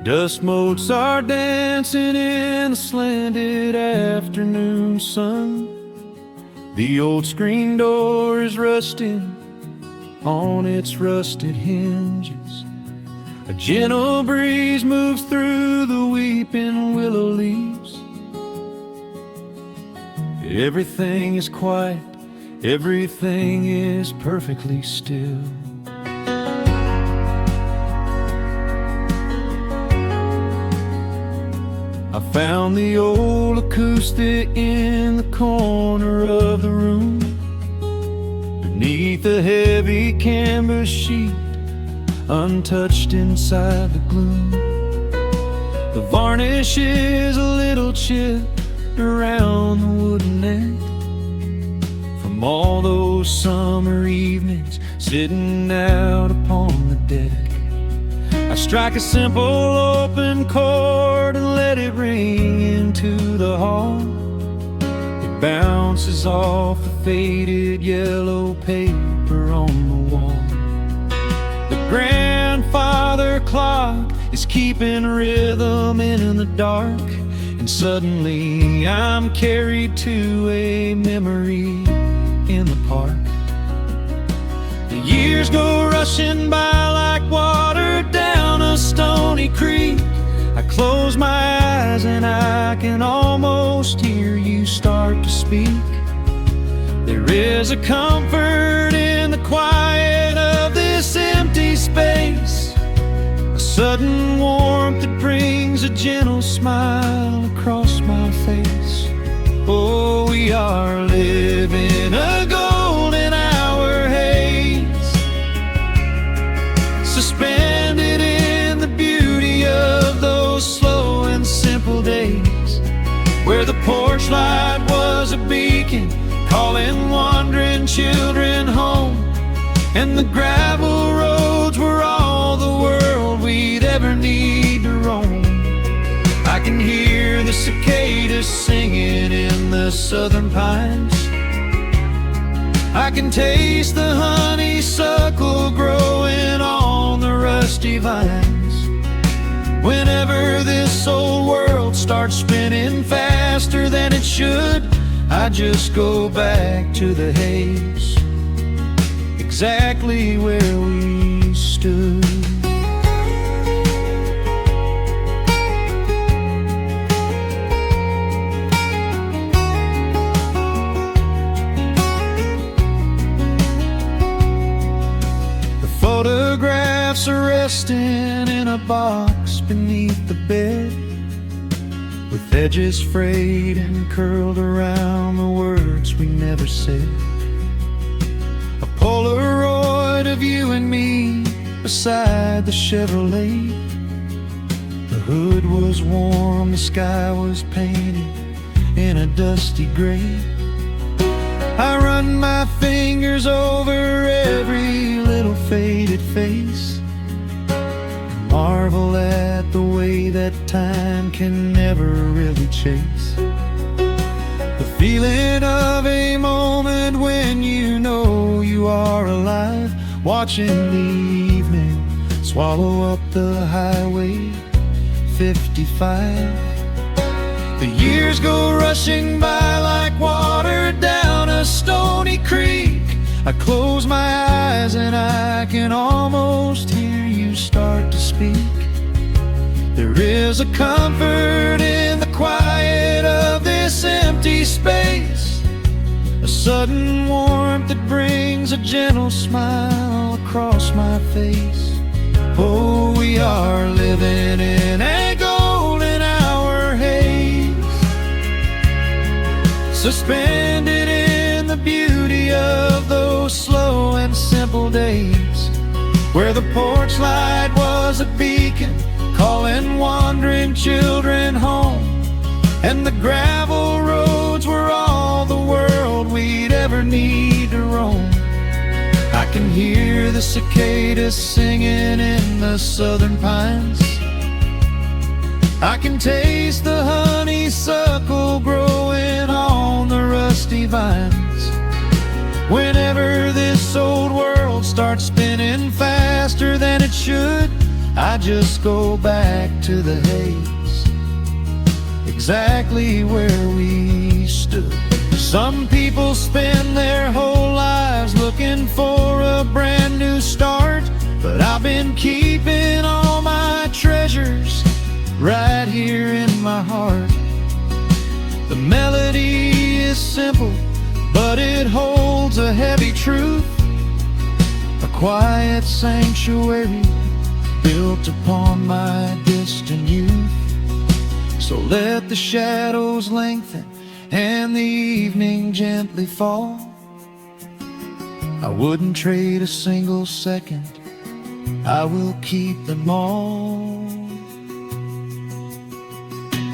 Dust motes are dancing in the slanted afternoon sun. The old screen door is rusting on its rusted hinges. A gentle breeze moves through the weeping willow leaves. Everything is quiet, everything is perfectly still. I found the old acoustic in the corner of the room, beneath a heavy canvas sheet, untouched inside the gloom. The varnish is a little chipped around the wooden neck from all those summer evenings sitting out upon the deck. I strike a simple open chord and let it ring into the hall. It bounces off the faded yellow paper on the wall. The grandfather clock is keeping rhythm in the dark, and suddenly I'm carried to a memory in the park. The years go rushing by like water down a stony creek. I close my eyes and I can almost hear you start to speak. There is a comfort in the quiet of this empty space, a sudden warmth that brings a gentle smile across my face. Oh, we are living a golden hour haze, suspended in the beauty of those slow and simple days, where the porch light was a beacon calling wandering children home, and the gravel roads were all the world we'd ever need to roam. I can hear the cicadas singing in the southern pines. I can taste the honeysuckle growing on the rusty vines. Whenever this old world starts spinning faster than it should, I just go back to the haze, exactly where we stood. Photographs are resting in a box beneath the bed, with edges frayed and curled around the words we never said. A Polaroid of you and me beside the Chevrolet. The hood was warm, the sky was painted in a dusty gray. I run my fingers over every little faded face, marvel at the way that time can never really chase. The feeling of a moment when you know you are alive, watching the evening swallow up the highway 55. The years go rushing by like water down a stony creek. I close my eyes and I can almost hear you start to speak. There is a comfort in the quiet of this empty space, a sudden warmth that brings a gentle smile across my face. Oh, we are living in a golden hour haze, suspended in the beauty of those slow and simple days, where the porch light was a beacon calling wandering children home, and the gravel roads were all the world we'd ever need to roam. I can hear the cicadas singing in the southern pines. I can taste the honeysuckle growing on the rusty vines. Whenever this old world starts spinning faster than it should, I just go back to the haze, exactly where we stood. Some people spend their whole lives looking for a brand new start, but I've been keeping all my treasures right here in my heart. The melody is simple, but it holds a heavy truth, a quiet sanctuary built upon my distant youth. So let the shadows lengthen and the evening gently fall. I wouldn't trade a single second, I will keep them all.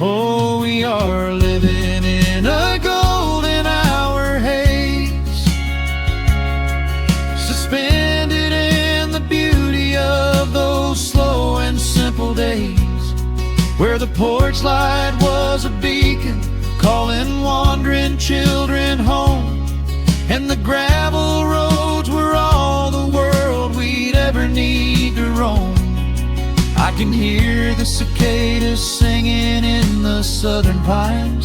Oh, we are living in a golden hour haze, suspended in the beauty of those slow and simple days, where the porch light was a beacon calling wandering children home, and the gravel roads were all the world we'd ever need to roam. I can hear the cicadas singing in the southern pines,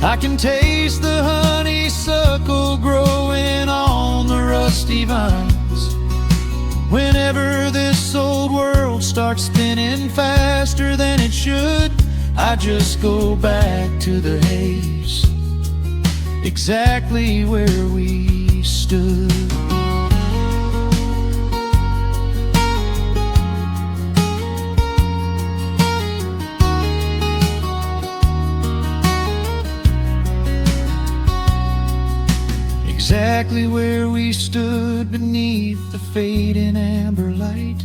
I can taste the honeysuckle growing on the rusty vines. Whenever this old world starts spinning faster than it should, I just go back to the haze, exactly where we stood. Exactly where we stood beneath the fading amber light.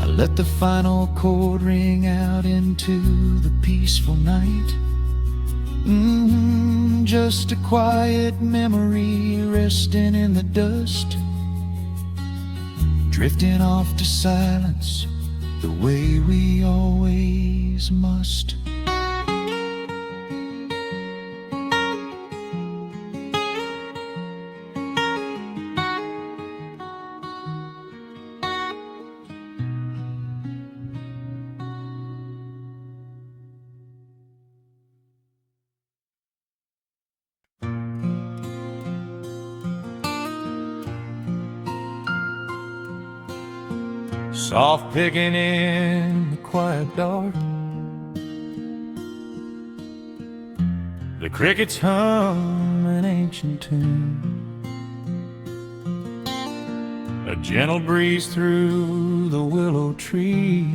I let the final chord ring out into the peaceful night. Just a quiet memory resting in the dust, drifting off to silence the way we always must. Soft picking in the quiet dark, the crickets hum an ancient tune, a gentle breeze through the willow tree,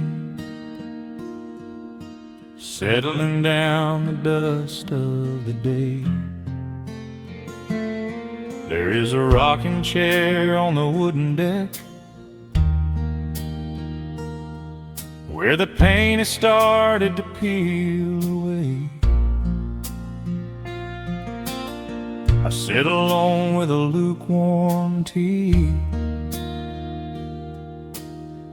settling down the dust of the day. There is a rocking chair on the wooden deck, where the paint has started to peel away. I sit alone with a lukewarm tea,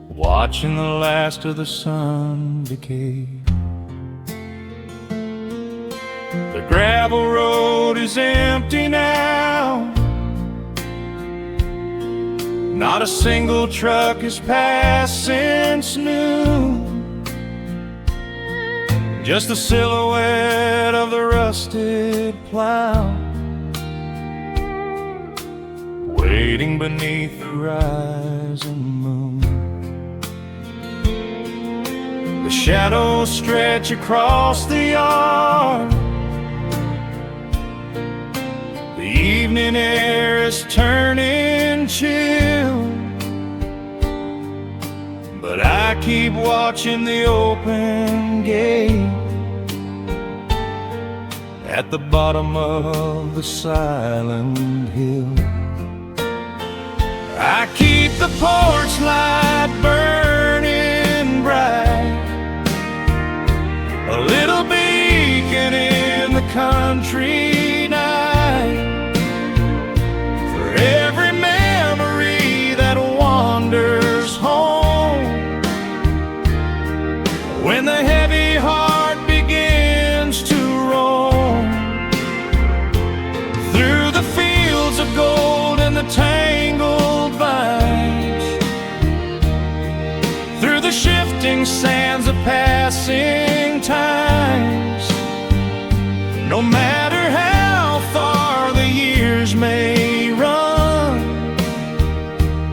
watching the last of the sun decay. The gravel road is empty now, not a single truck has passed since noon, just the silhouette of the rusted plow, waiting beneath the rising moon. The shadows stretch across the yard, the evening air is turning chill, but I keep watching the open gate at the bottom of the silent hill. I keep the porch light burning bright, a little beacon in the country night, for every memory that wanders home, when the heavy heart begins to roam through the fields of gold and the tangled vines. shifting sands of passing times. No matter how far the years may run,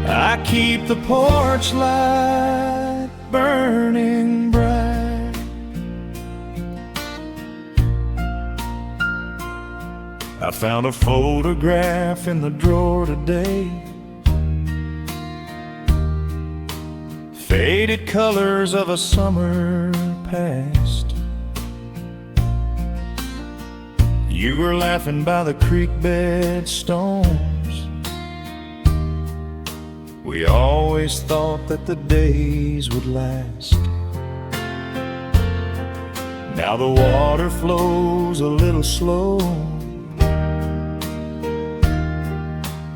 I keep the porch light burning bright. I found a photograph in the drawer today, faded colors of a summer past. You were laughing by the creek bed stones. We always thought that the days would last. Now the water flows a little slow,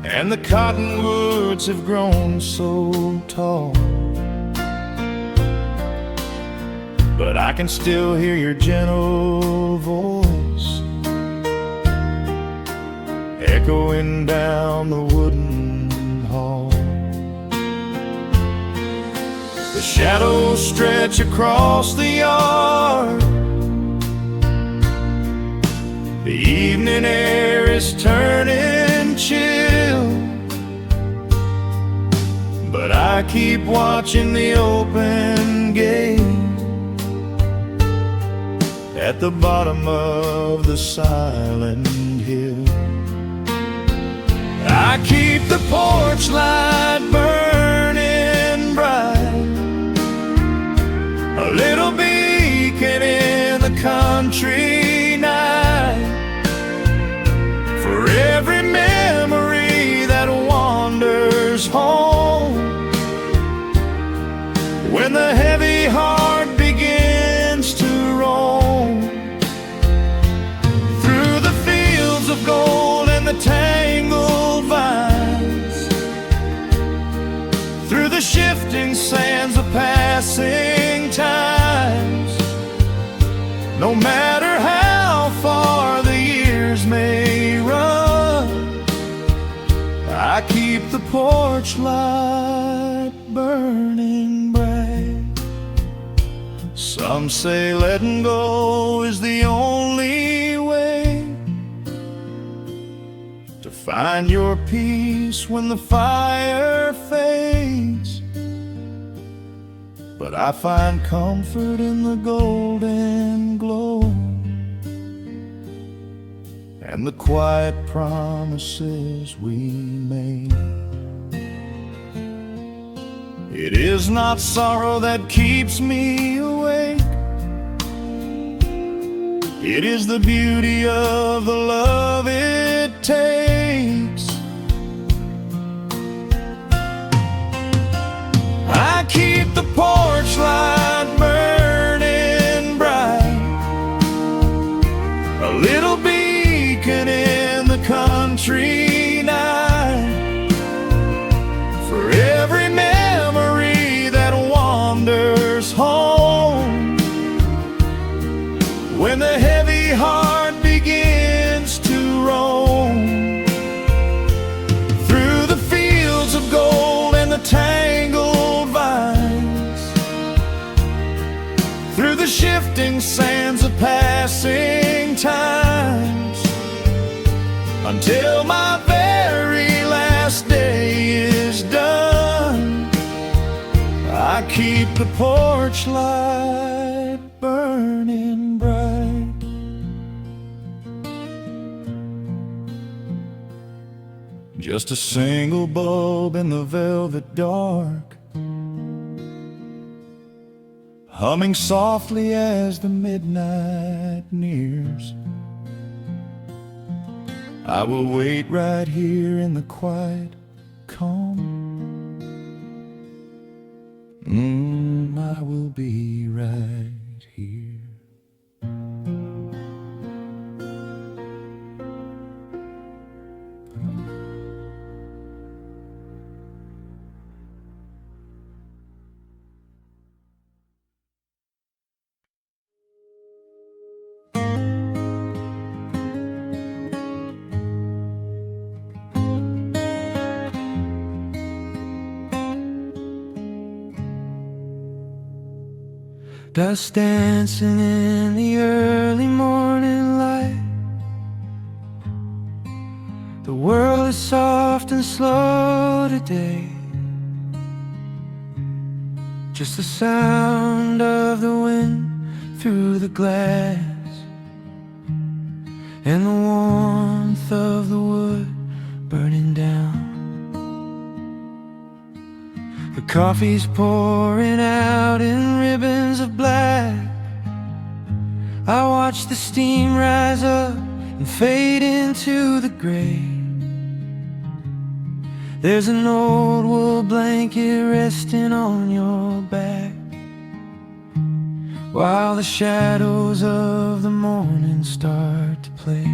and the cottonwoods have grown so tall. But I can still hear your gentle voice echoing down the wooden hall. The shadows stretch across the yard. The evening air is turning chill, but I keep watching the open gate at the bottom of the silent hill. I keep the porch light burning bright, a little beacon in the country night, for every memory that wanders home. When the heavy heart begins to roam through the fields of gold and the tangled vines, through the shifting sands of passing times, no matter how far the years may run, I keep the porch light burning bright. Some say letting go is the only way to find your peace when the fire fades, but I find comfort in the golden glow and the quiet promises we made. It is not sorrow that keeps me awake, it is the beauty of the love it takes. I keep the porch light burning bright, a little beacon in the country night, for every memory that wanders home. When the heavy heart begins to roam through the fields of gold and the tangled vines, through the shifting sands of passing times, until my very last day is done, I keep the porch light burning bright. Just a single bulb in the velvet dark, humming softly as the midnight nears. I will wait right here in the quiet calm. I will be right here. Dust dancing in the early morning light. The world is soft and slow today. Just the sound of the wind through the glass, and the warmth of the wood burning down. The coffee's pouring out in ribbons of black. I watch the steam rise up and fade into the gray. There's an old wool blanket resting on your back, while the shadows of the morning start to play.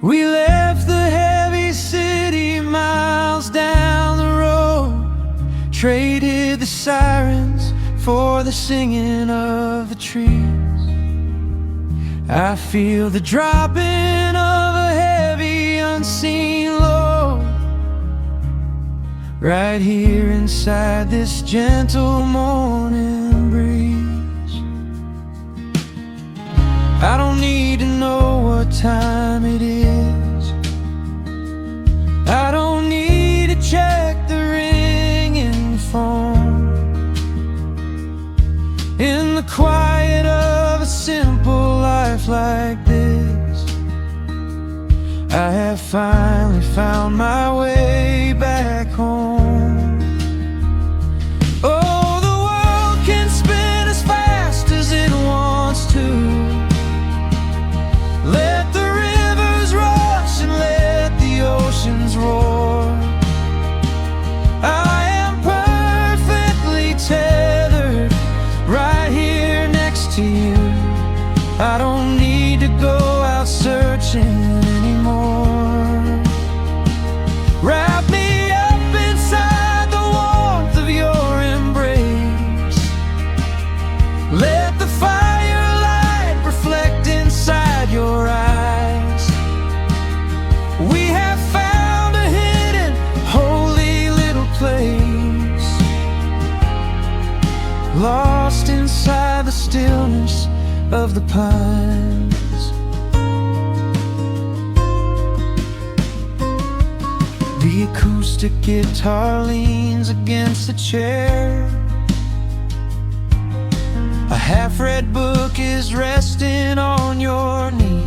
We left the heavy city miles down the road, traded the sirens for the singing of the trees. I feel the dropping of a heavy unseen load right here inside this gentle morning breeze. I don't need to know what time it is. I don't need to check the ringing phone. In the quiet of a simple life like this, I have finally found my way back home. Oh, the world can spin as fast as it wants to. Let the rivers rush and let the oceans roar. I am perfectly tethered right here next to you. I don't need to go out searching anymore. Wrap me up inside the warmth of your embrace. Let the firelight reflect inside your eyes. We have found a hidden, holy little place, lost inside the stillness of the pines. The acoustic guitar leans against the chair. A half-read book is resting on your knee.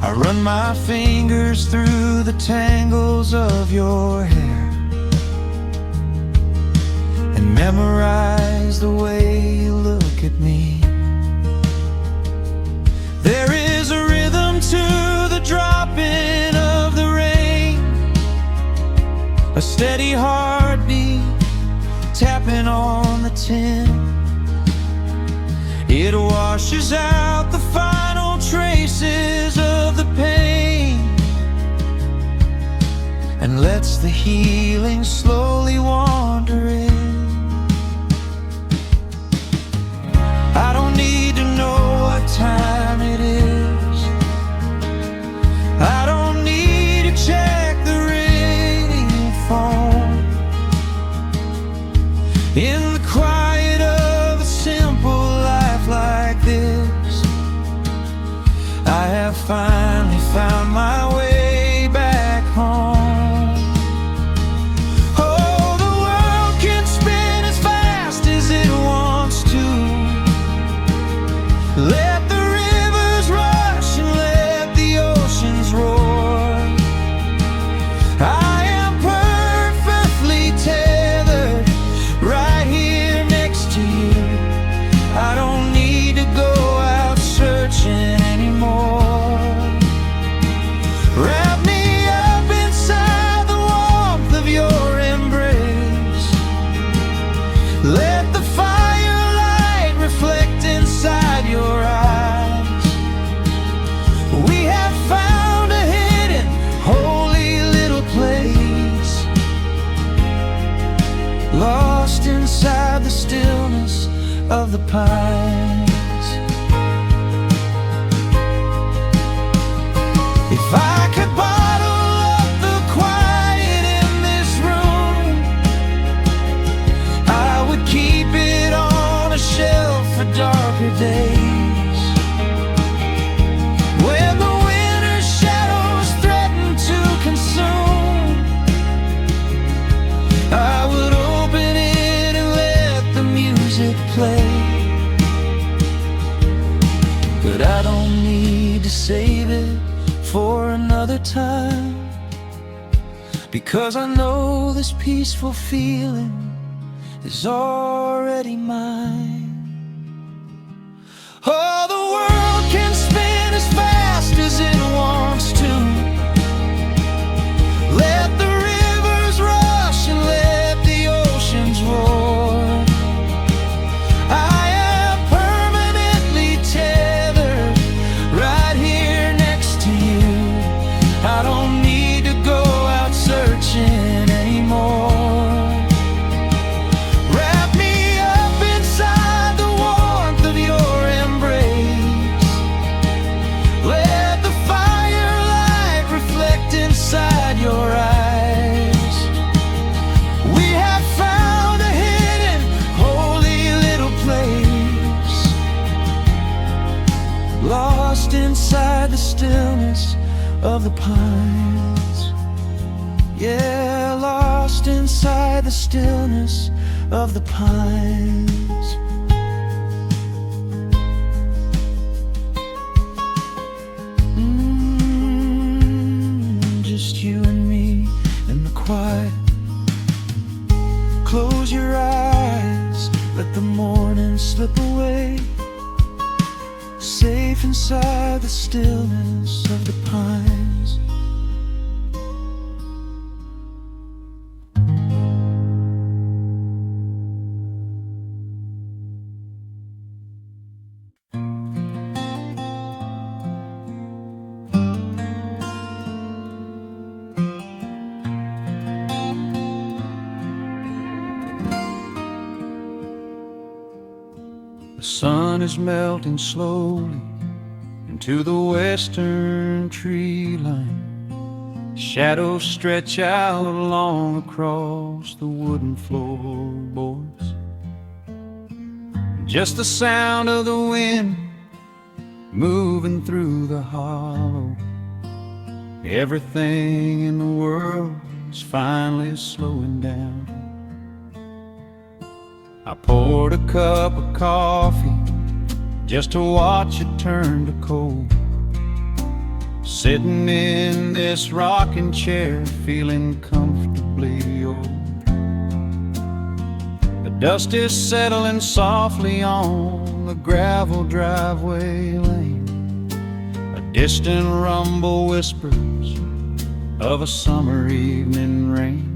I run my fingers through the tangles of your hair and memorize the way you look at me. There is a rhythm to the dropping of the rain, a steady heartbeat tapping on the tin. It washes out the final traces of the pain and lets the healing slowly wander in. I don't need to know what time it is. I don't need to check the ringing phone. In the quiet of a simple life like this, I have finally found my way back home. Oh, the world can spin as fast as it wants to. Let the rivers rush and let the oceans roar. I am perfectly tethered right here next to you. I don't need to go out searching anymore. Wrap me up inside the warmth of your embrace. Let the firelight reflect inside your eyes. We have found a hidden, holy little place, lost inside the stillness of the pines. If I could bottle up the quiet in this room, I days, when the winter shadows threaten to consume, I would open it and let the music play. But I don't need to save it for another time, because I know this peaceful feeling is already mine. Oh, the world can spin as fast as it wants to. Let the rivers rush and let the oceans roar. I am permanently tethered right here next to you. I don't need to go out searching anymore. Wrap me up inside the warmth of your embrace. Let the firelight reflect inside your eyes. We have found a hidden, holy little place, lost inside the stillness of the pines. Yeah, lost inside the stillness of the pines. Just you and me in the quiet. Close your eyes, let the morning slip away, safe inside the stillness of the pines. The sun is melting slowly into the western tree line. Shadows stretch out along across the wooden floorboards. Just the sound of the wind moving through the hollow. Everything in the world is finally slowing down. I poured a cup of coffee just to watch it turn to cold. Sitting in this rocking chair, feeling comfortably old. The dust is settling softly on the gravel driveway lane. A distant rumble whispers of a summer evening rain.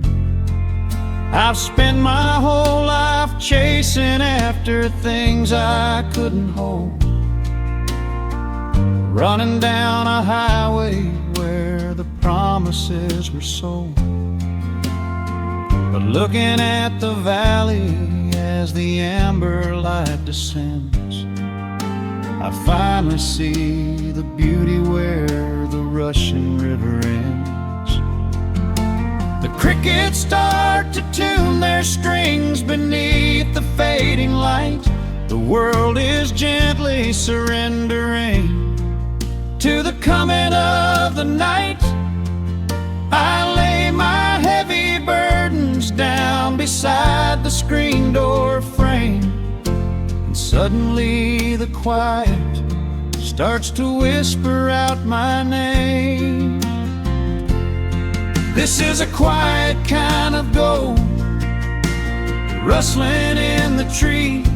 I've spent my whole life chasing after things I couldn't hold, running down a highway where the promises were sold. But looking at the valley as the amber light descends, I finally see the beauty where the rushing river ends. The crickets start to tune their strings beneath the fading light. The world is gently surrendering to the coming of the night. I lay my heavy burdens down beside the screen door frame, and suddenly the quiet starts to whisper out my name. This is a quiet kind of gold, rustling in the trees,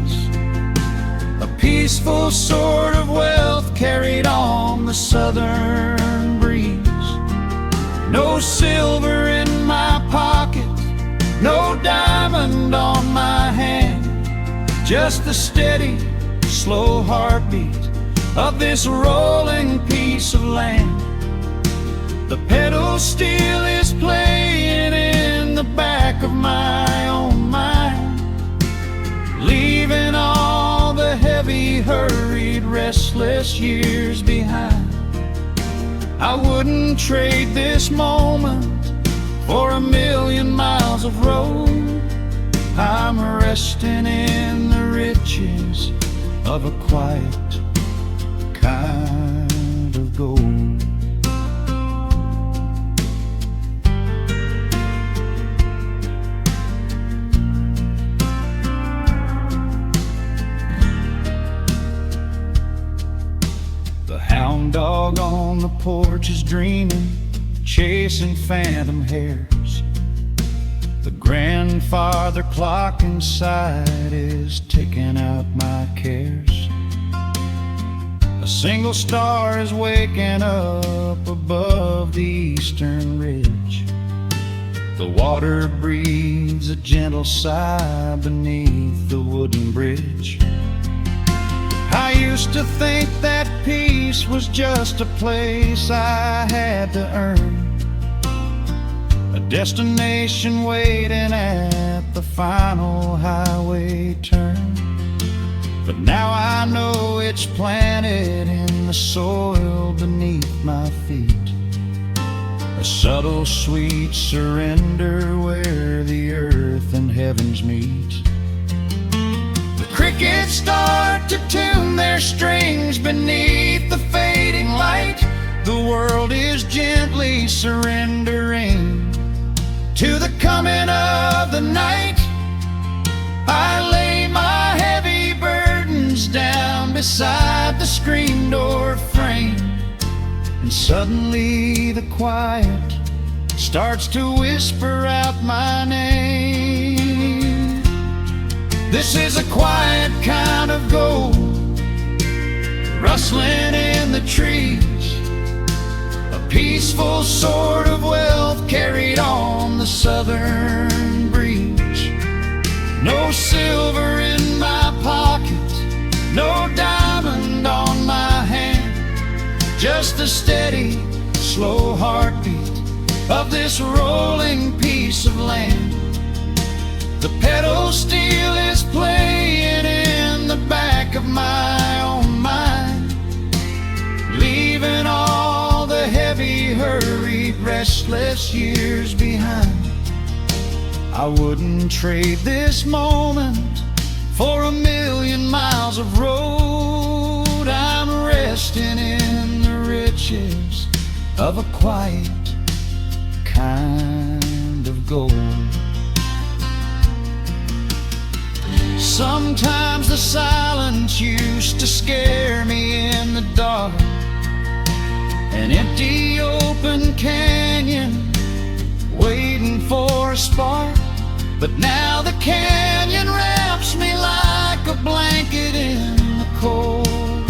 a peaceful sort of wealth carried on the southern breeze. No silver in my pocket, no diamond on my hand, just the steady, slow heartbeat of this rolling piece of land. The pedal steel is playing in the back of my own mind, leaving all the heavy, hurried, restless years behind. I wouldn't trade this moment for 1,000,000 miles of road. I'm resting in the riches of a quiet kind of gold. The hound dog on the porch is dreaming, chasing phantom hares. The grandfather clock inside is ticking out my cares. A single star is waking up above the eastern ridge. The water breathes a gentle sigh beneath the wooden bridge. I used to think that peace was just a place I had to earn, a destination waiting at the final highway turn. But now I know it's planted in the soil beneath my feet, a subtle sweet surrender where the earth and heavens meet. Crickets start to tune their strings beneath the fading light. The world is gently surrendering to the coming of the night. I lay my heavy burdens down beside the screen door frame, and suddenly the quiet starts to whisper out my name. This is a quiet kind of gold, rustling in the trees, a peaceful sort of wealth carried on the southern breeze. No silver in my pocket, no diamond on my hand, just a steady, slow heartbeat of this rolling piece of land. The pedal steel is playing in the back of my own mind, leaving all the heavy, hurried, restless years behind. I wouldn't trade this moment for 1,000,000 miles of road. I'm resting in the riches of a quiet kind of gold. Sometimes the silence used to scare me in the dark, an empty open canyon waiting for a spark. But now the canyon wraps me like a blanket in the cold.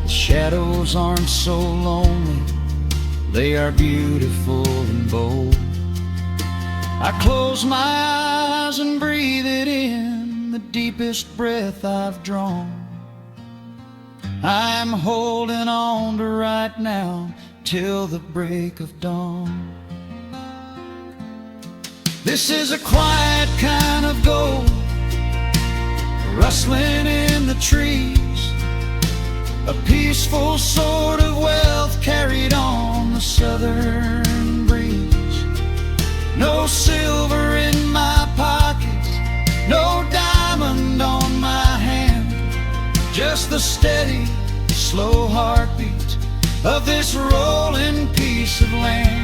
The shadows aren't so lonely, they are beautiful and bold. I close my eyes and breathe it in, the deepest breath I've drawn. I'm holding on to right now till the break of dawn. This is a quiet kind of gold, rustling in the trees, a peaceful sort of wealth carried on the southern breeze. No silver in my pocket, no diamond on my hand, just the steady, slow heartbeat of this rolling piece of land.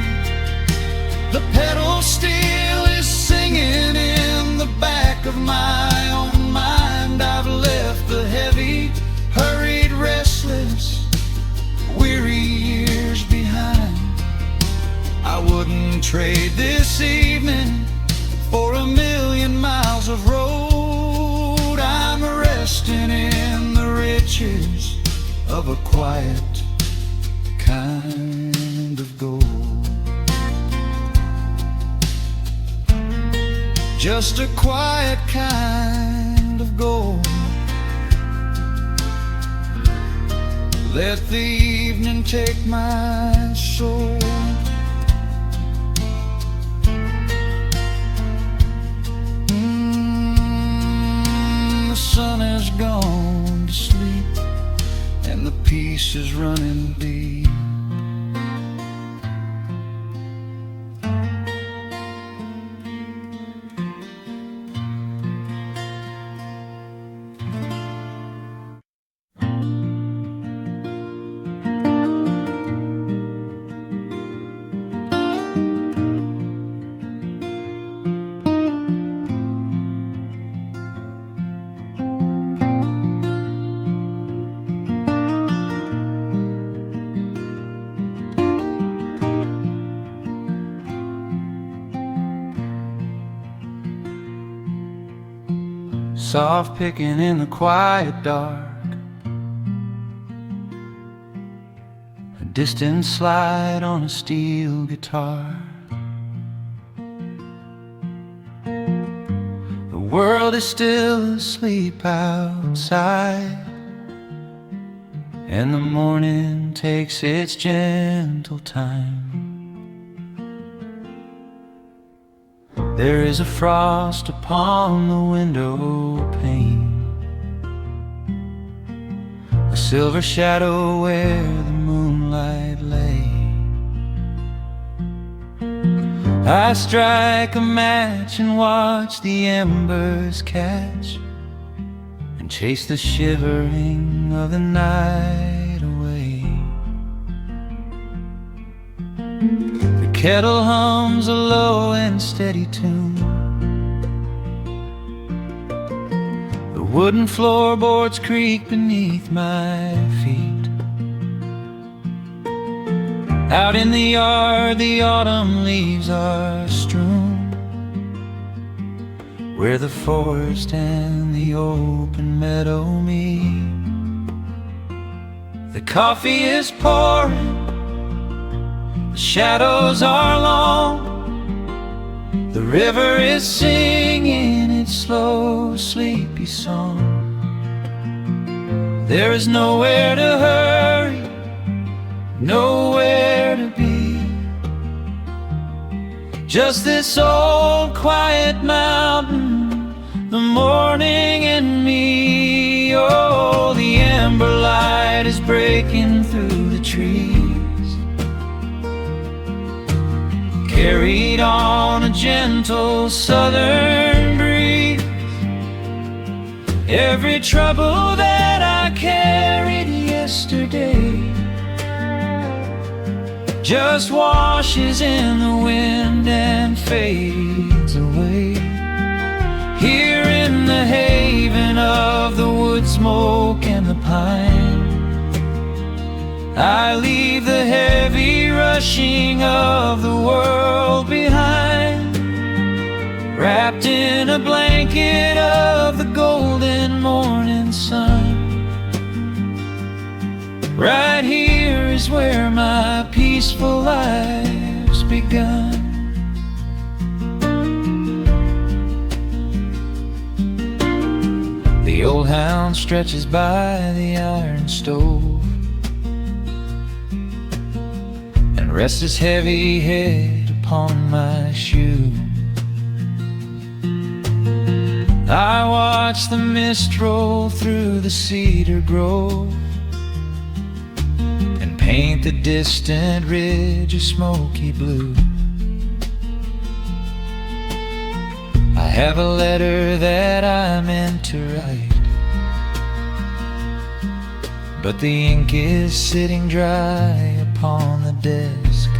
The pedal steel is singing in the back of my own mind. I've left the heavy, hurried, restless, weary years behind. I wouldn't trade this evening for 1,000,000 miles of road. I'm resting in the riches of a quiet kind of gold. Just a quiet kind of gold. Let the evening take my soul. The sun has gone to sleep and the peace is running deep. soft picking in the quiet dark, a distant slide on a steel guitar. The world is still asleep outside, and the morning takes its gentle time. There is a frost upon the window pane, a silver shadow where the moonlight lay. I strike a match and watch the embers catch, and chase the shivering of the night away. The kettle hums a low and steady tune, the wooden floorboards creak beneath my feet. Out in the yard the autumn leaves are strewn, where the forest and the open meadow meet. The coffee is pouring, the shadows are long, the river is singing its slow, sleepy song. There is nowhere to hurry, nowhere to be, just this old quiet mountain, the morning and me. Oh, the amber light is breaking through the trees, carried on a gentle southern breeze. Every trouble that I carried yesterday just washes in the wind and fades away. Here in the haven of the wood smoke and the pine, I leave the heavy rushing of the world behind, wrapped in a blanket of the golden morning sun. Right here is where my peaceful life's begun. The old hound stretches by the iron stove and rests his heavy head upon my shoe. I watch the mist roll through the cedar grove and paint the distant ridge a smoky blue. I have a letter that I meant to write, but the ink is sitting dry upon the desk.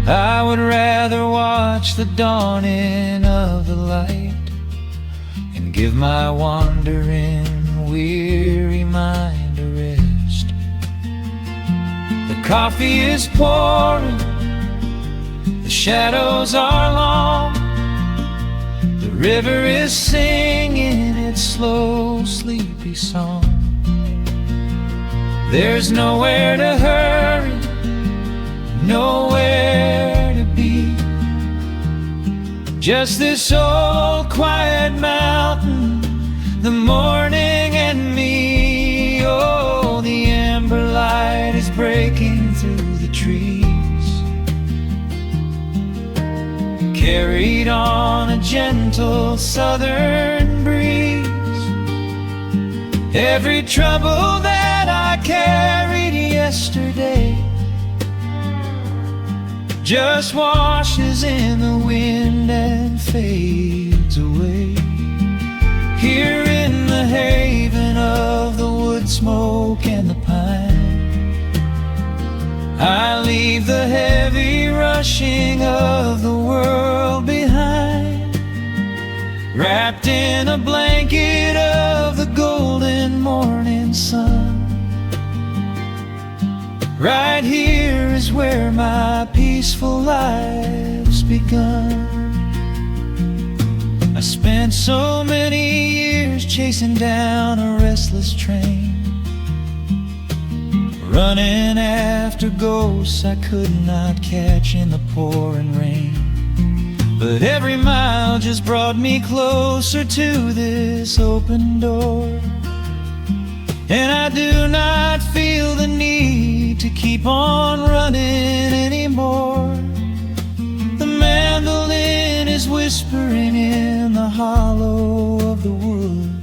I would rather watch the dawning of the light and give my wandering, weary mind a rest. The coffee is pouring, the shadows are long, the river is singing its slow, sleepy song. There's nowhere to hurry, nowhere to be, just this old quiet mountain, the morning and me. Oh, the amber light is breaking through the trees, carried on a gentle southern breeze. Every trouble that I carried yesterday just washes in the wind and fades away. Here in the haven of the wood smoke and the pine, I leave the heavy rushing of the world behind, wrapped in a blanket of the golden morning sun. Right here is where my peaceful life's begun. I spent so many years chasing down a restless train, running after ghosts I could not catch in the pouring rain. But every mile just brought me closer to this open door, and I do not feel the need to keep on running anymore. The mandolin is whispering in the hollow of the wood,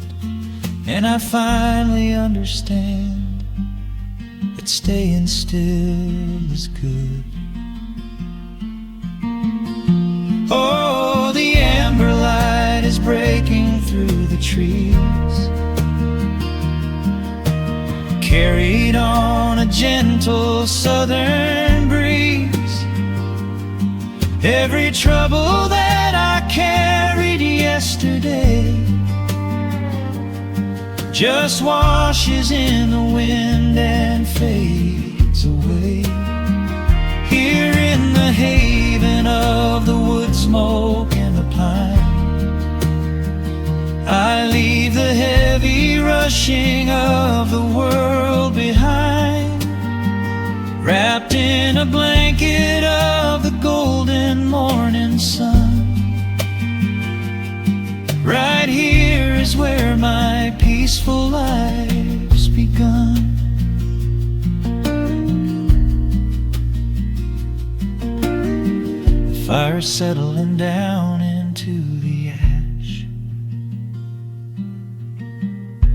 and I finally understand that staying still is good. Oh, the amber light is breaking through the trees, carried on a gentle southern breeze. Every trouble that I carried yesterday just washes in the wind and fades away. Here in the haven of the wood smoke and the pine, I leave the heavy rushing of the world behind, wrapped in a blanket of the golden morning sun. Right here is where my peaceful life's begun. The fire's settling down into the ash,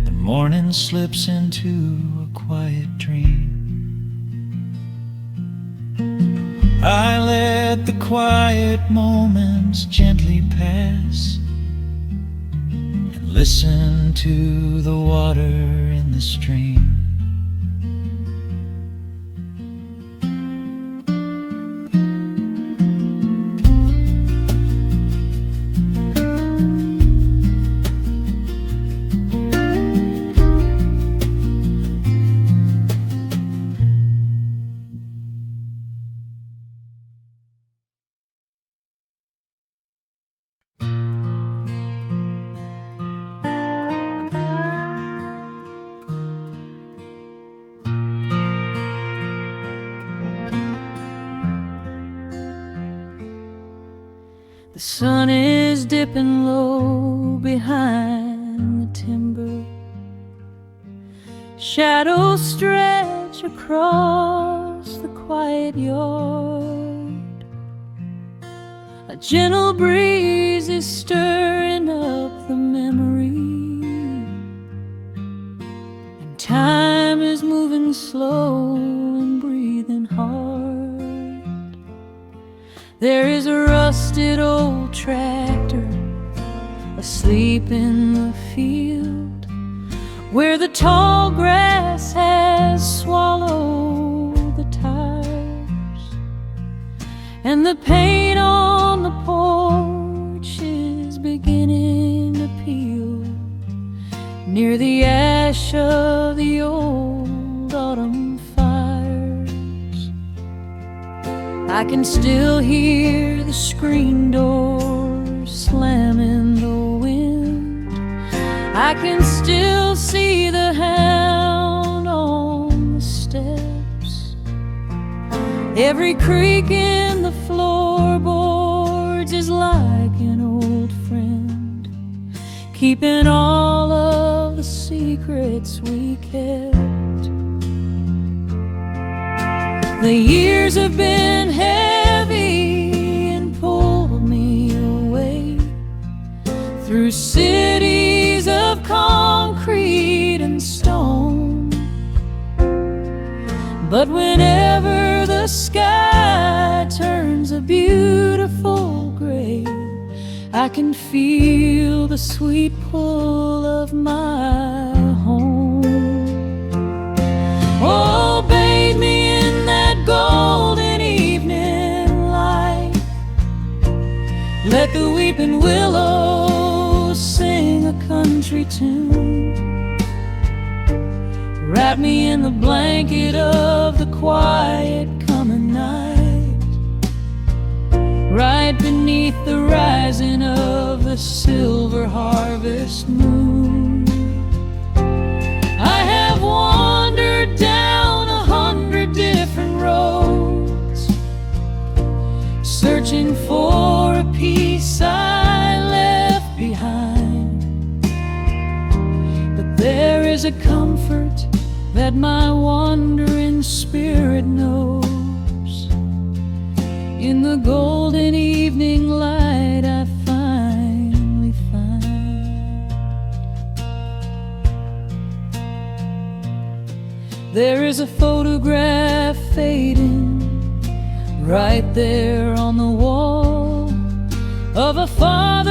the morning slips into a quiet dream. I let the quiet moments gently pass and listen to the water in the stream. The sun is dipping low behind the timber. Shadows stretch across the quiet yard. A gentle breeze is stirring up the memory, and time is moving slow and breathing hard. There is a rusted old tractor asleep in the field, where the tall grass has swallowed the tires, and the paint on the porch is beginning to peel near the ash of the old autumn fires. I can still hear the screen door slam in the wind. I can still see the hound on the steps. Every creak in the floorboards is like an old friend, keeping all of the secrets we kept. The years have been heavy and pulled me away through cities of concrete and stone. But whenever the sky turns a beautiful gray, I can feel the sweet pull of my home. Oh, bathe me in that golden evening light. Let the weeping willows sing a country tune. Wrap me in the blanket of the quiet coming night. right beneath the rising of the silver harvest moon. I have wandered down 100 different roads, searching for a piece I left behind. But there is a comfort that my wandering spirit knows. In the golden evening light I finally find. There is a photograph fading right there on the wall of a father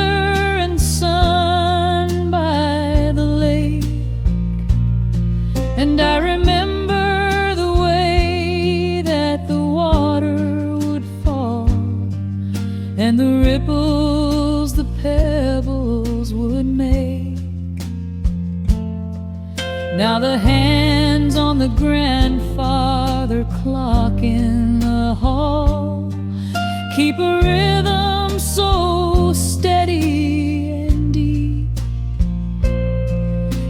and son by the lake. And I remember the way that the water would fall, and the ripples the pebbles would make. Now the hands on the grandfather clock in the hall keep a rhythm so steady and deep.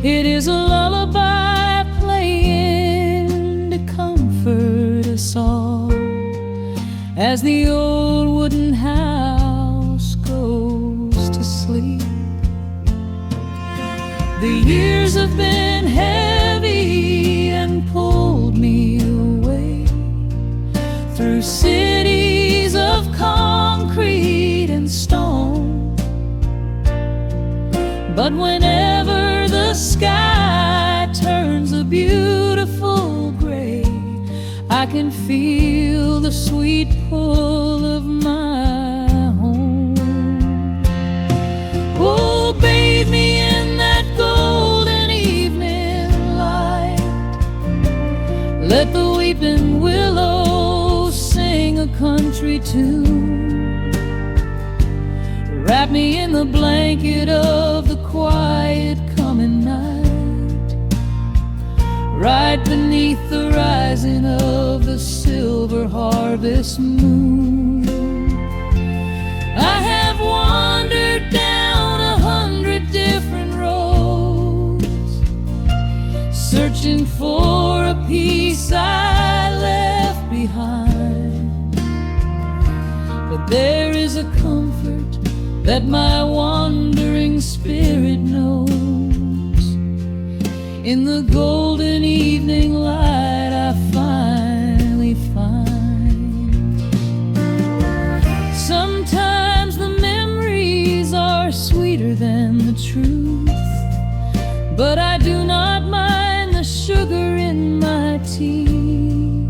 It is a lullaby playing to comfort us all as the old wooden house goes to sleep. The years have been heavy and pulled me away through cities of concrete and stone. But whenever the sky turns a beautiful gray, I can feel the sweet pull of my home. Oh, bathe me in that golden evening light. Let the weeping willow sing a country tune. Wrap me in the blanket of the quiet coming night, right beneath the rising of the silver harvest moon. I have wandered down 100 different roads, searching for a piece I left behind. But there is a comfort that my wandering spirit knows. In the golden evening light I finally find. Sometimes the memories are sweeter than the truth, but I do not mind the sugar in my tea.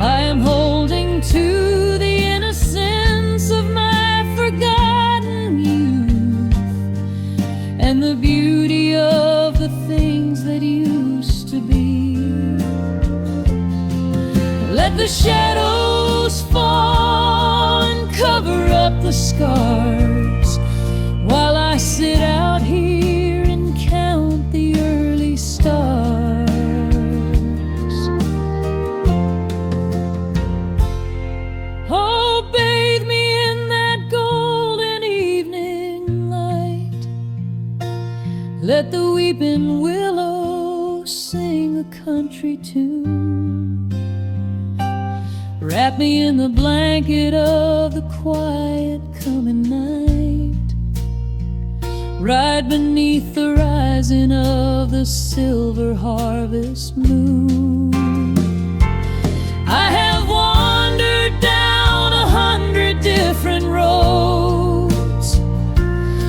I am holding to the innocence of my forgotten youth and the beauty of the things that used to be. Let the shadows fall and cover up the scars while I sit out here and count the early stars. Oh, bathe me in that golden evening light. Let the weeping willow sing a country tune. Wrap me in the blanket of the quiet coming night, right beneath the rising of the silver harvest moon. I have wandered down 100 different roads,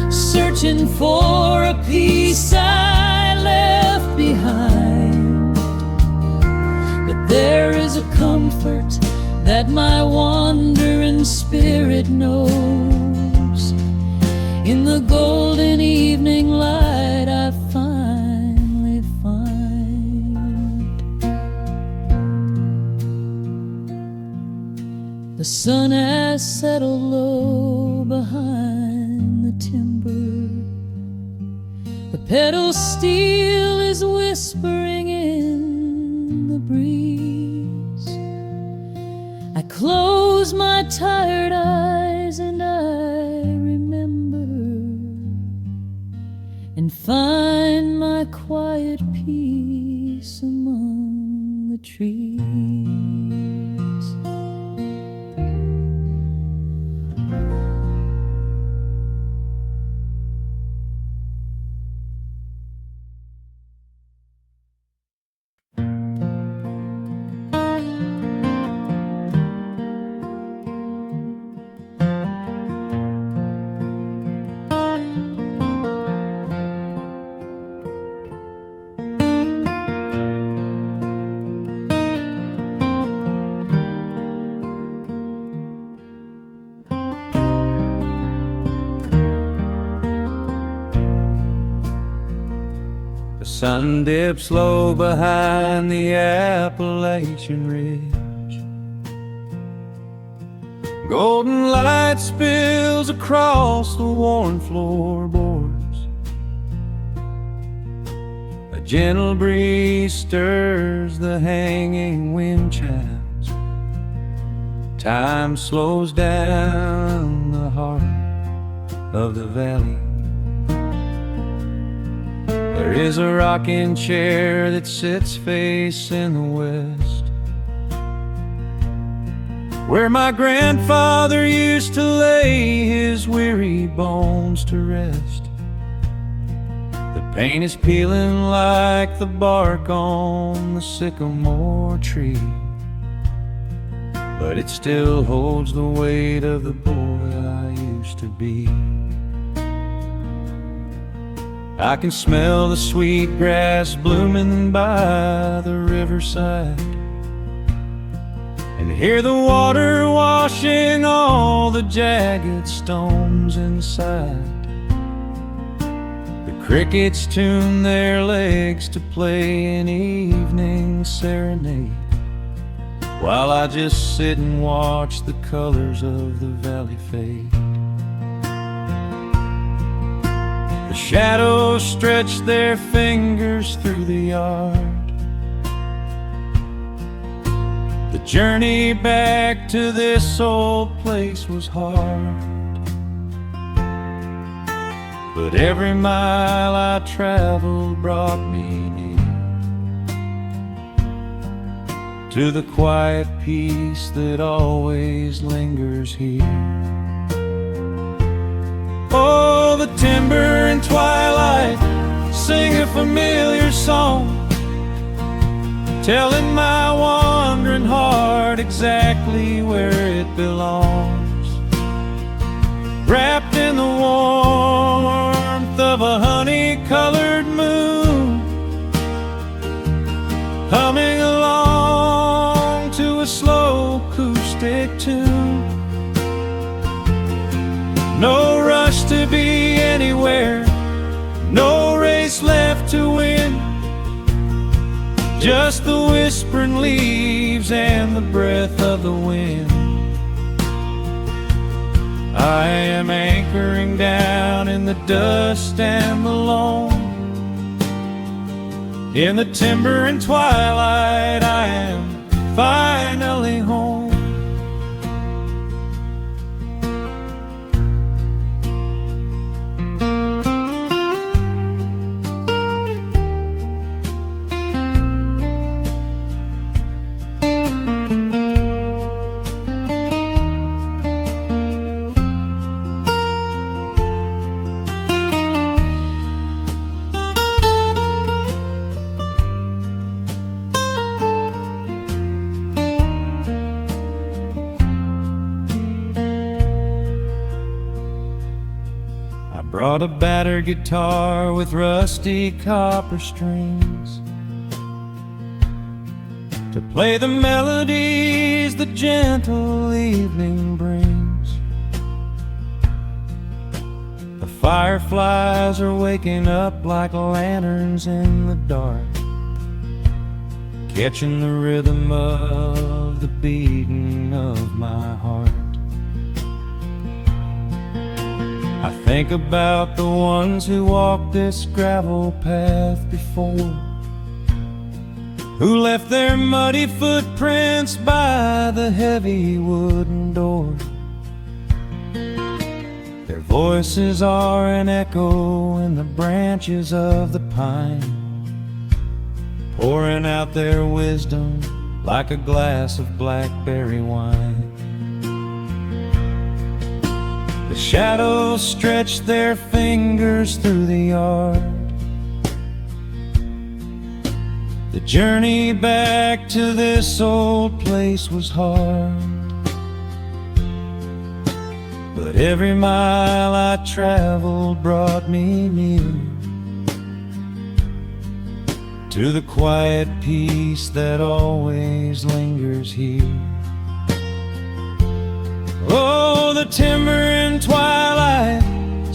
searching for a piece I left behind. But there is a comfort that my wandering spirit knows. In the golden evening light I finally find. The sun has settled low behind the timber. The pedal steel is whispering in the breeze. I close my tired eyes and I remember and find my quiet peace among the trees. The sun dips low behind the Appalachian Ridge. Golden light spills across the worn floorboards. A gentle breeze stirs the hanging wind chimes. Time slows down the heart of the valley. There is a rocking chair that sits facing the west, where my grandfather used to lay his weary bones to rest. The paint is peeling like the bark on the sycamore tree, but it still holds the weight of the boy I used to be. I can smell the sweet grass blooming by the riverside, and hear the water washing all the jagged stones inside. The crickets tune their legs to play an evening serenade, while I just sit and watch the colors of the valley fade. The shadows stretch their fingers through the yard. The journey back to this old place was hard, but every mile I traveled brought me near to the quiet peace that always lingers here. Oh, the timber and twilight sing a familiar song, telling my wandering heart exactly where it belongs. Wrapped in the warmth of a honey-colored moon, humming along to a slow acoustic tune. No rush to be anywhere, no race left to win, just the whispering leaves and the breath of the wind. I am anchoring down in the dust and the loam. In the timber and twilight I am finally home. Brought a battered guitar with rusty copper strings to play the melodies the gentle evening brings. The fireflies are waking up like lanterns in the dark, catching the rhythm of the beating of my heart. I think about the ones who walked this gravel path before, who left their muddy footprints by the heavy wooden door. Their voices are an echo in the branches of the pine, pouring out their wisdom like a glass of blackberry wine. The shadows stretch their fingers through the yard. The journey back to this old place was hard, but every mile I traveled brought me near to the quiet peace that always lingers here. Oh, the timber and twilight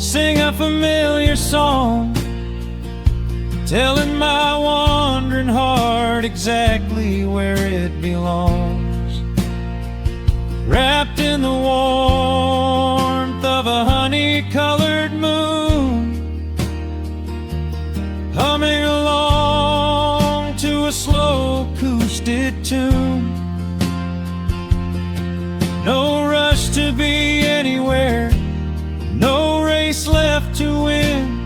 sing a familiar song, telling my wandering heart exactly where it belongs. Wrapped in the warmth of a honey-colored moon, humming along to a slow acoustic tune. No rush to be anywhere, no race left to win,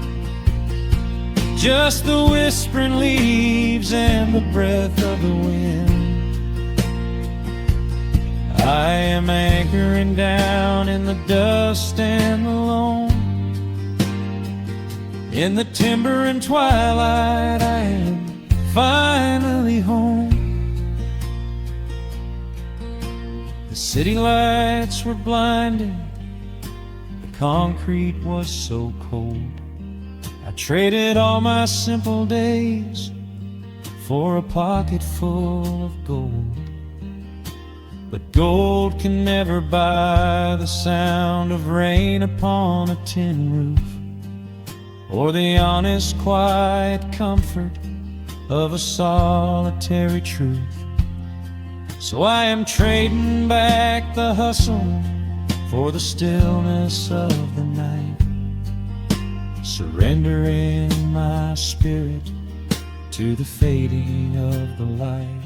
just the whispering leaves and the breath of the wind. I am anchoring down in the dust and the loam. In the timber and twilight, I am finally home. The city lights were blinding, the concrete was so cold. I traded all my simple days for a pocket full of gold. But gold can never buy the sound of rain upon a tin roof, or the honest, quiet comfort of a solitary truth. So I am trading back the hustle for the stillness of the night, surrendering my spirit to the fading of the light.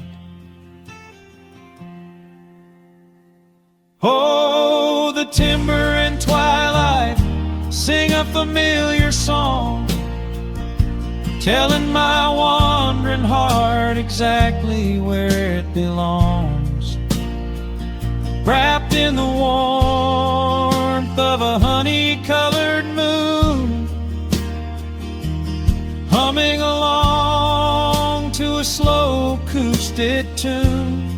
Oh, the timber and twilight sing a familiar song, telling my wandering heart exactly where it belongs. Wrapped in the warmth of a honey-colored moon, humming along to a slow acoustic tune.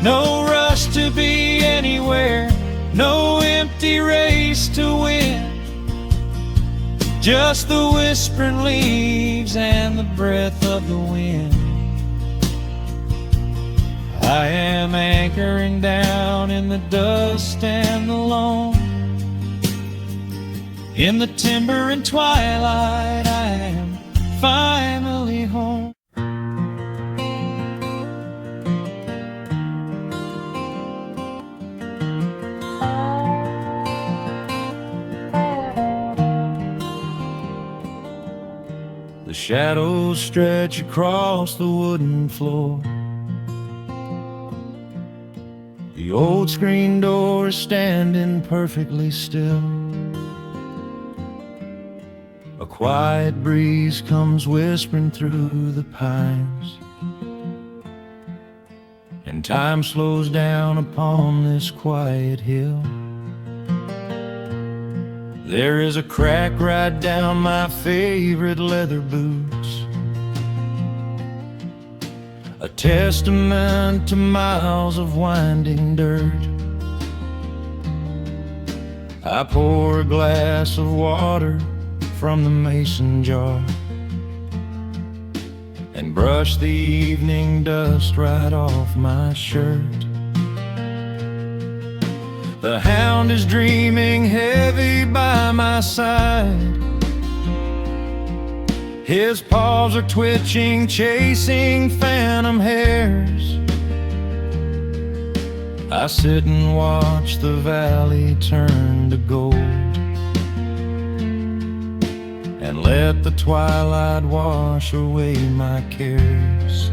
No rush to be anywhere, no empty race to win, just the whispering leaves and the breath of the wind. I am anchoring down in the dust and the loam. In the timber and twilight, I am finally home. The shadows stretch across the wooden floor. The old screen door is standing perfectly still. A quiet breeze comes whispering through the pines, and time slows down upon this quiet hill. There is a crack right down my favorite leather boots, a testament to miles of winding dirt. I pour a glass of water from the mason jar and brush the evening dust right off my shirt. The hound is dreaming heavy by my side. His paws are twitching, chasing phantom hares. I sit and watch the valley turn to gold and let the twilight wash away my cares.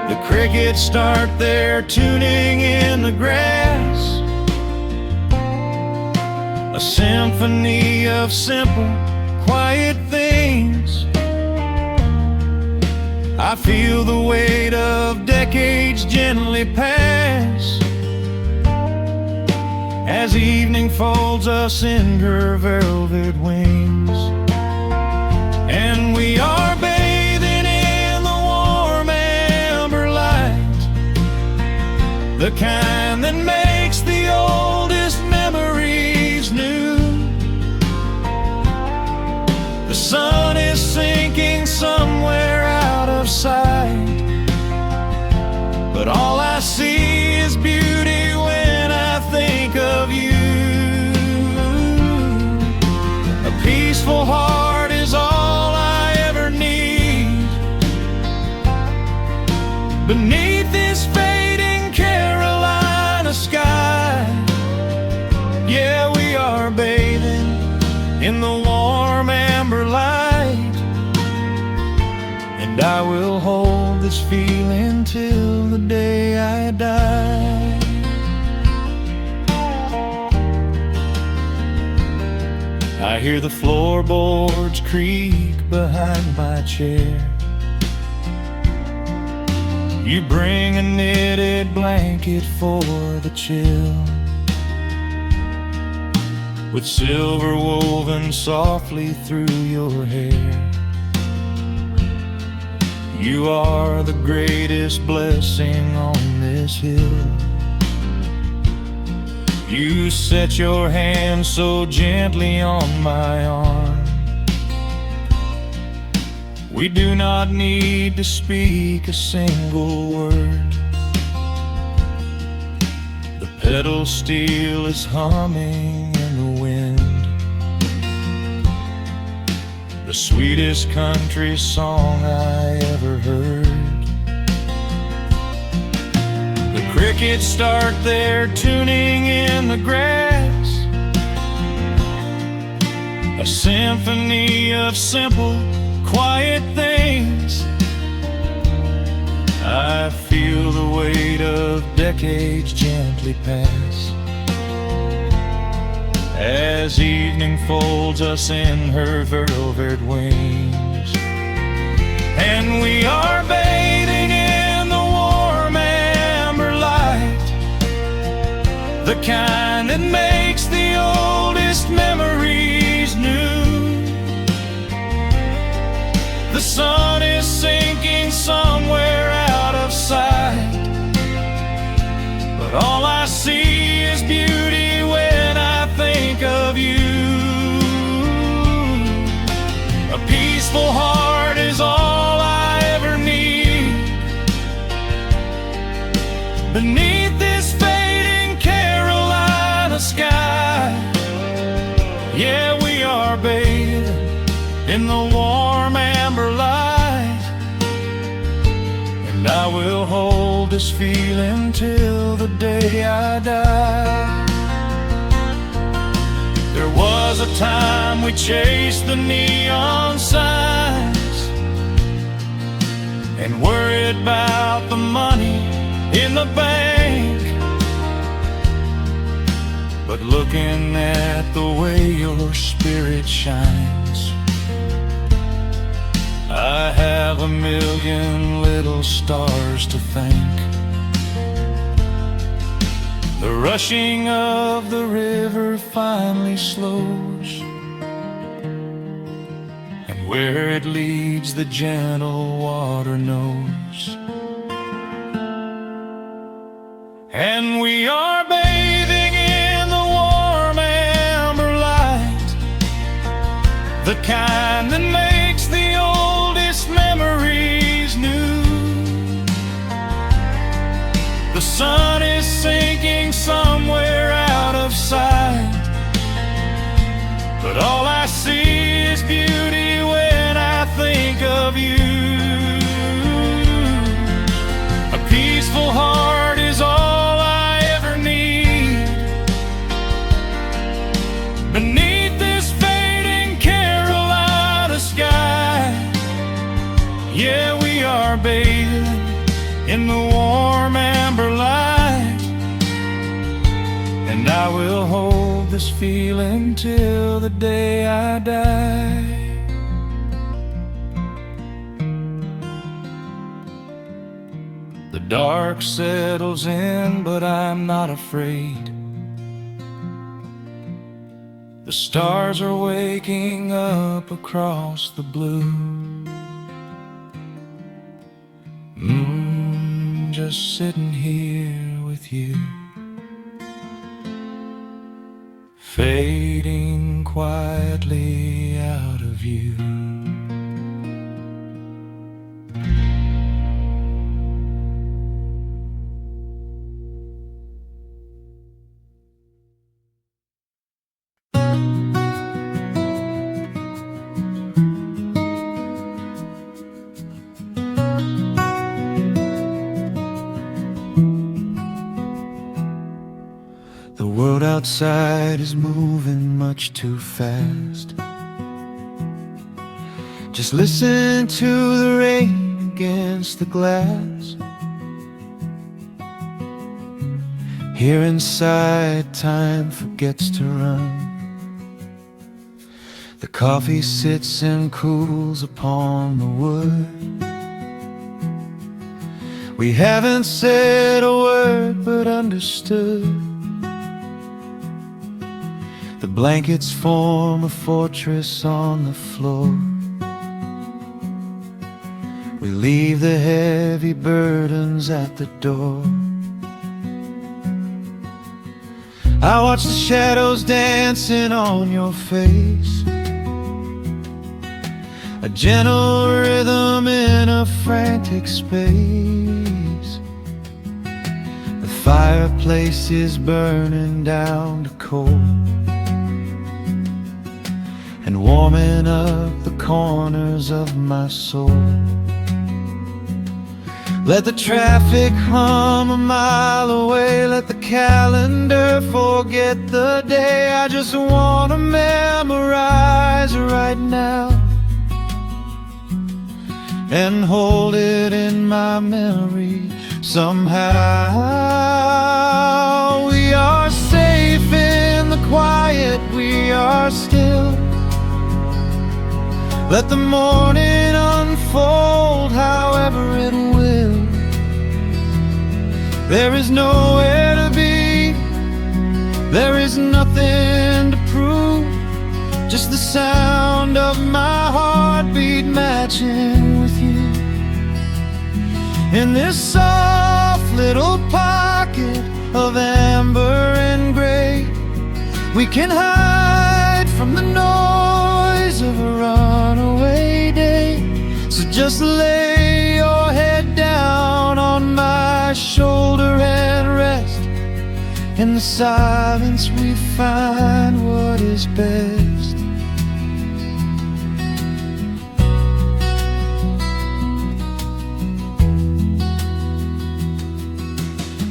The crickets start their tuning in the grass, a symphony of simple, quiet things. I feel the weight of decades gently pass as evening folds us in her velvet wings. And we are bathing in the warm amber light, the kind that makes the oldest memories new. The sun is sinking somewhere out of sight, but all I see is beauty when I think of you. A peaceful heart is all I ever need beneath this fading Carolina sky. Yeah, we are bathing in the warm amber light, and I will hold this feeling till the day I die. I hear the floorboards creak behind my chair. You bring a knitted blanket for the chill, with silver woven softly through your hair. You are the greatest blessing on this hill. You set your hand so gently on my arm. We do not need to speak a single word. The pedal steel is humming in the wind, the sweetest country song I ever heard. The crickets start their tuning in the grass, a symphony of simple, quiet things. I feel the weight of decades gently pass as evening folds us in her velvet wings. And we are bathing in the warm amber light, the kind that makes the oldest memories new. The sun is sinking somewhere out of sight, but all I see is beauty when I think of you. A peaceful heart is all I ever need beneath this fading Carolina sky. Yeah, we are bathing in the warm amber light, and I will hold this feeling till the day I die. There was a time we chased the neon signs and worried about the money in the bank, but looking at the way your spirit shines, I have a million little stars to thank. The rushing of the river finally slows, and where it leads the gentle water knows. And we are bathing in the warm amber light, the kind that makes the oldest memories new. The sun is sinking somewhere out of sight, but all I see is beauty when I think of you. A peaceful heart is all I ever need beneath this fading Carolina in the warm amber light, and I will hold this feeling till the day I die. The dark settles in, but I'm not afraid. The stars are waking up across the blue. Just sitting here with you, fading quietly out of view. The world outside is moving much too fast. Just listen to the rain against the glass. Here inside, time forgets to run. The coffee sits and cools upon the wood. We haven't said a word but understood. The blankets form a fortress on the floor. We leave the heavy burdens at the door. I watch the shadows dancing on your face, a gentle rhythm in a frantic space. The fireplace is burning down to coal and warming up the corners of my soul. Let the traffic hum a mile away, let the calendar forget the day. I just wanna memorize right now and hold it in my memory somehow. We are safe in the quiet, we are still. Let the morning unfold however it will. There is nowhere to be, there is nothing to prove, just the sound of my heartbeat matching with you. In this soft little pocket of amber and gray, we can hide from the noise of a runaway day. So just lay your head down on my shoulder and rest. In the silence we find what is best.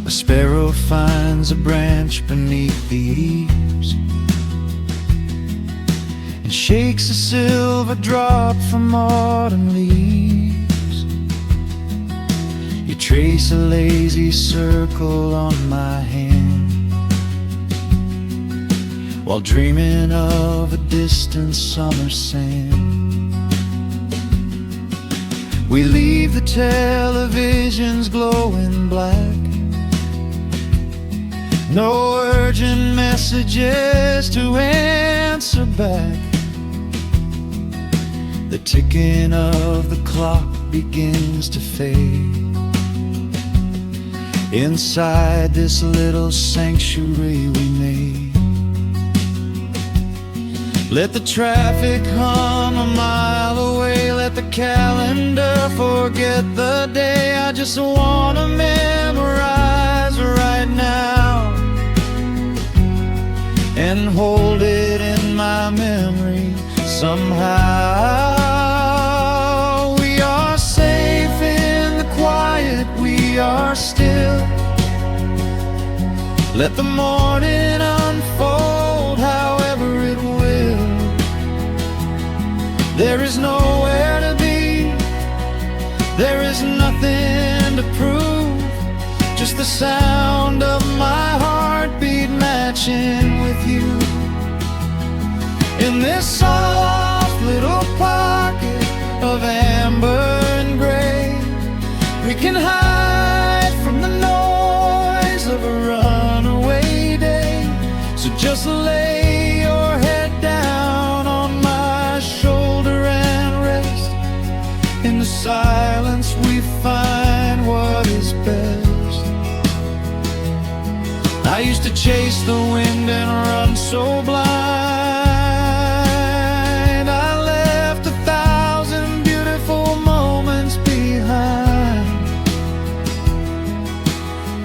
A sparrow finds a branch beneath the eaves and shakes a silver drop from autumn leaves. You trace a lazy circle on my hand while dreaming of a distant summer sand. We leave the televisions glowing black, no urgent messages to answer back. The ticking of the clock begins to fade inside this little sanctuary we made. Let the traffic hum a mile away, let the calendar forget the day. I just wanna memorize right now and hold it in my memory somehow. We are safe in the quiet, we are still. Let the morning unfold however it will. There is nowhere to be, there is nothing to prove, just the sound of my heartbeat matching with you. In this soft little pocket of amber and gray, we can hide from the noise of a runaway day. So just lay your head down on my shoulder and rest. In the silence we find what is best. I used to chase the wind and run so blind. I left 1,000 beautiful moments behind.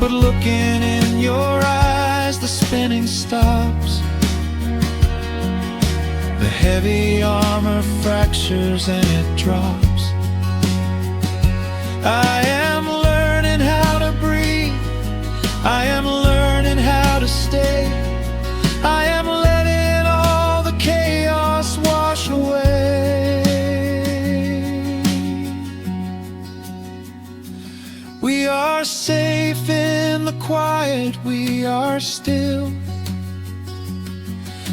But looking in your eyes, the spinning stops. The heavy armor fractures and it drops. I am learning how to breathe. I am learning how to stay. I am letting all the chaos wash away. We are safe in the quiet, we are still.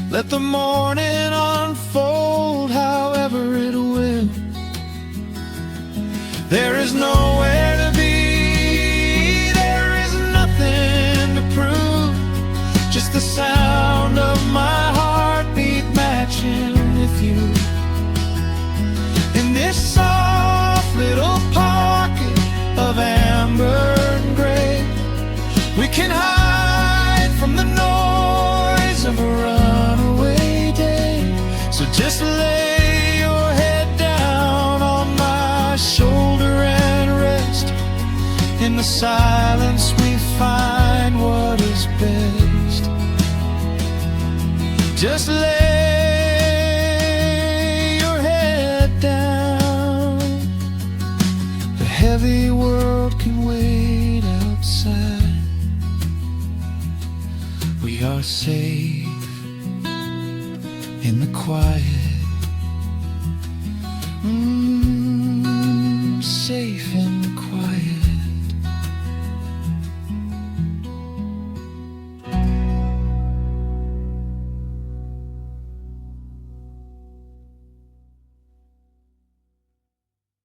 Let the morning unfold however it will. There is nowhere to be, there is nothing to prove, just the sound of my heartbeat matching with you. In this soft little pocket of amber and gray, we can hide from the noise of a runaway day. So just lay your head down on my shoulder and rest. In the silence we find what is best. Just lay your head down. The heavy world can wait outside. We are safe in the quiet